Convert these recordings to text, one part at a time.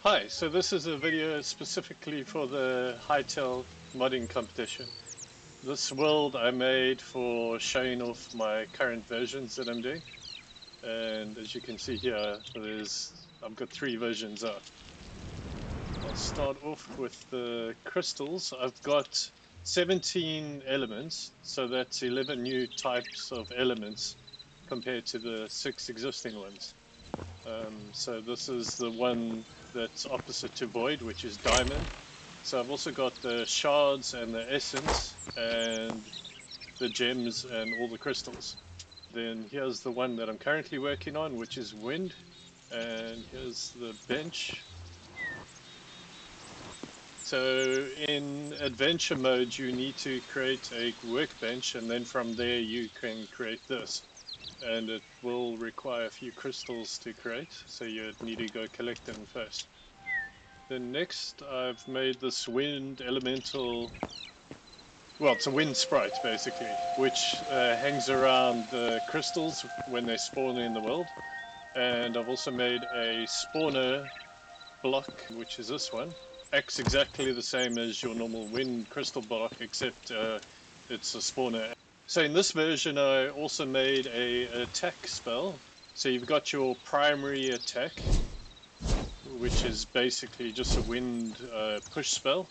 Hi, so this is a video specifically for the Hytale modding competition. This world I made for showing off my current versions that I'm doing. And as you can see here, I've got 3 versions up. I'll start off with the crystals. I've got 17 elements, so that's 11 new types of elements compared to the 6 existing ones. So this is the one that's opposite to void, which is diamond. So I've also got the shards and the essence and the gems and all the crystals. Then here's the one that I'm currently working on, which is wind. And here's the bench. So in adventure mode, you need to create a workbench, and then from there you can create this. And it will require a few crystals to create, so you need to go collect them first. Then next I've made this wind elemental, well, it's a wind sprite basically, which hangs around the crystals when they spawn in the world. And I've also made a spawner block, which is this one. Acts exactly the same as your normal wind crystal block, except it's a spawner. So in this version I also made an attack spell. So you've got your primary attack, which is basically just a wind push spell.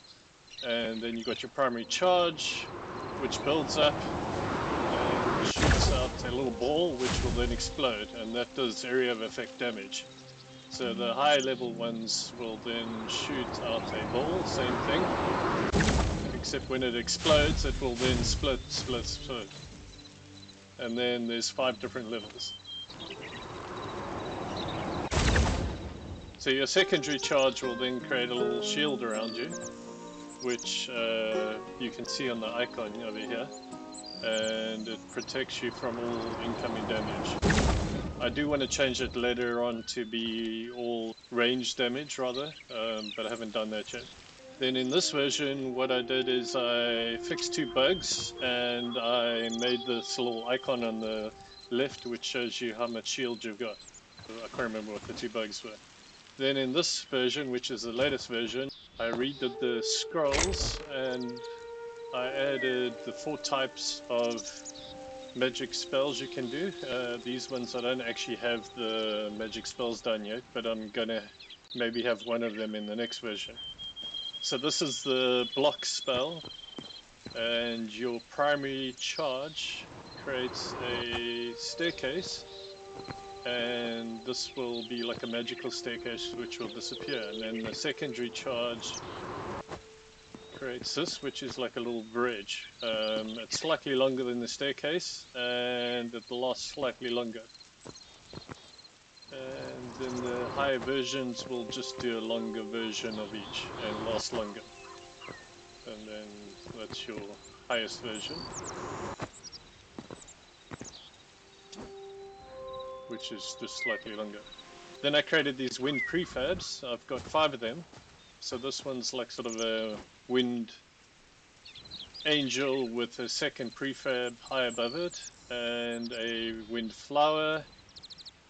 And then you got your primary charge, which builds up and shoots out a little ball, which will then explode, and that does area of effect damage. So the high level ones will then shoot out a ball, same thing, except when it explodes it will then split. And then there's 5 different levels. So your secondary charge will then create a little shield around you, which you can see on the icon over here, and it protects you from all incoming damage. I do want to change it later on to be all range damage rather, but I haven't done that yet. Then in this version what I did is I fixed 2 bugs, and I made this little icon on the left which shows you how much shield you've got. I can't remember what the 2 bugs were. Then in this version, which is the latest version, I redid the scrolls and I added the 4 types of magic spells you can do. These ones I don't actually have the magic spells done yet, but I'm gonna maybe have one of them in the next version. So this is the block spell, and your primary charge creates a staircase, and this will be like a magical staircase which will disappear. And then the secondary charge creates this, which is like a little bridge. It's slightly longer than the staircase, and it lasts slightly longer. And then the higher versions will just do a longer version of each and last longer. And then that's your highest version, which is just slightly longer. Then I created these wind prefabs. I've got 5 of them. So this one's like sort of a wind angel with a second prefab high above it, and a wind flower,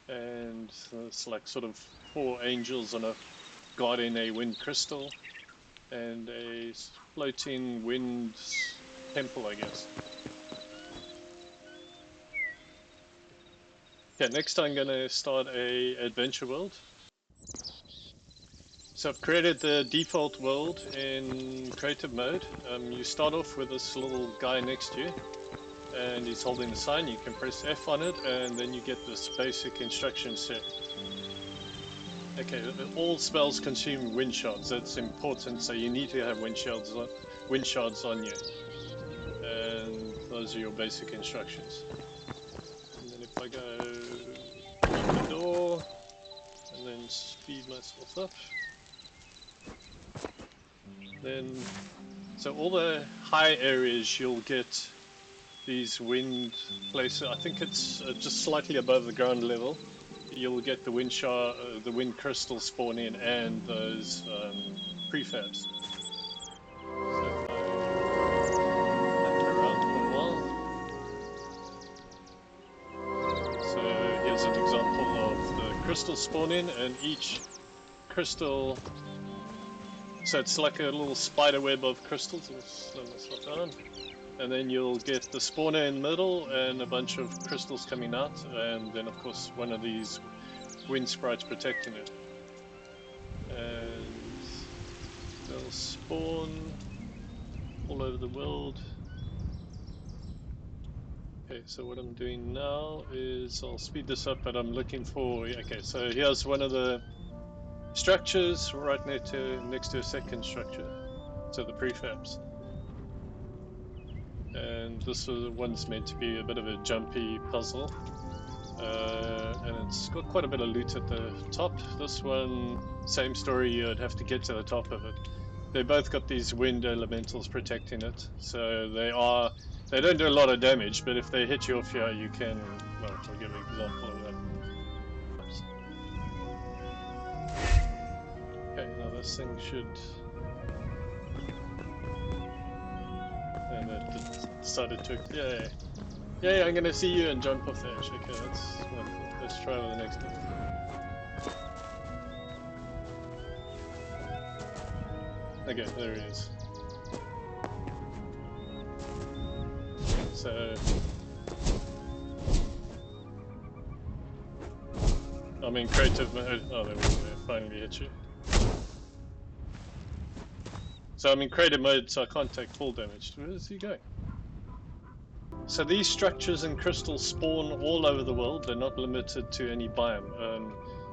and it's like sort of 4 angels on a guarding a wind crystal, and a floating wind temple, I guess. Okay, next I'm going to start a adventure world. So I've created the default world in creative mode. You start off with this little guy next to you, and he's holding a sign. You can press F on it, and then you get this basic instruction set. Okay, all spells consume wind shards. That's important, so you need to have wind shards on you. And those are your basic instructions. And then if I go to the door, and then speed myself up. Then, so all the high areas you'll get these wind places. I think it's just slightly above the ground level. You'll get the wind the wind crystals spawn in, and those prefabs. So if I hunt around for a while. So here's an example of the crystals spawn in, and each crystal. So it's like a little spider web of crystals. And then you'll get the spawner in the middle and a bunch of crystals coming out, and then of course one of these wind sprites protecting it. And they'll spawn all over the world. Okay, so what I'm doing now is I'll speed this up, but I'm looking for, okay, so here's one of the structures right next to a second structure, so the prefabs. And this one's meant to be a bit of a jumpy puzzle, and it's got quite a bit of loot at the top. This one, same story, you'd have to get to the top of it. They both got these wind elementals protecting it, so they don't do a lot of damage, but if they hit you off here, you can, well, I'll give an example of that. Oops. Okay, now this thing should, and it decided to, yeah, I'm gonna see you and jump off the edge. Okay, that's wonderful. Let's try with the next one. Okay, there he is. So I'm in creative mode. Oh, there we go. Finally hit you. So I'm in creative mode, so I can't take full damage. Where is he going? So these structures and crystals spawn all over the world. They're not limited to any biome.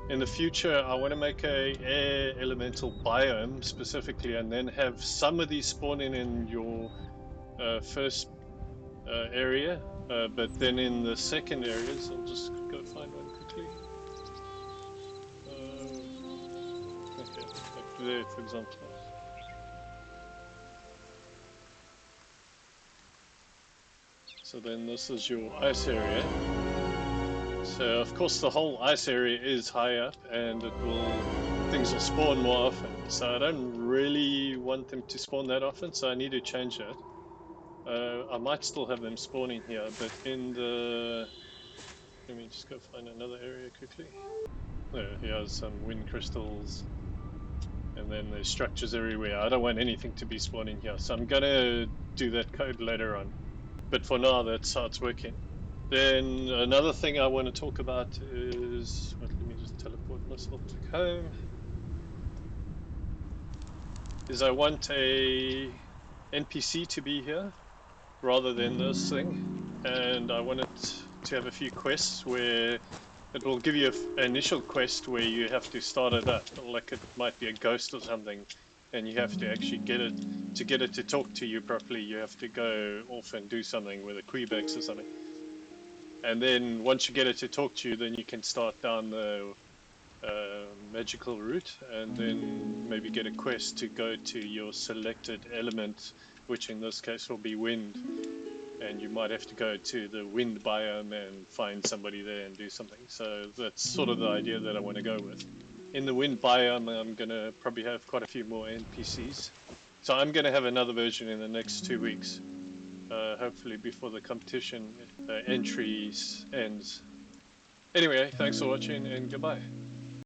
In the future, I want to make a air elemental biome specifically, and then have some of these spawning in your first area, but then in the second areas, I'll just go find one quickly. Okay, like there, for example. So then this is your ice area. So of course the whole ice area is high up, and things will spawn more often. So I don't really want them to spawn that often, so I need to change that. I might still have them spawning here, but in the... Let me just go find another area quickly. Here's some wind crystals, and then there's structures everywhere. I don't want anything to be spawning here, so I'm gonna do that code later on. But for now, that's how it's working. Then another thing I want to talk about is... Let me just teleport myself back home. Is I want a NPC to be here rather than this thing, and I want it to have a few quests where it will give you an initial quest where you have to start it up, like it might be a ghost or something, and you have to actually get it to talk to you properly. You have to go off and do something with a Quebex or something, and then once you get it to talk to you, then you can start down the magical route, and then maybe get a quest to go to your selected element, which in this case will be wind, and you might have to go to the wind biome and find somebody there and do something. So that's sort of the idea that I want to go with. In the wind biome, I'm going to probably have quite a few more NPCs. So I'm going to have another version in the next 2 weeks, hopefully before the competition entries ends. Anyway, thanks for watching, and goodbye.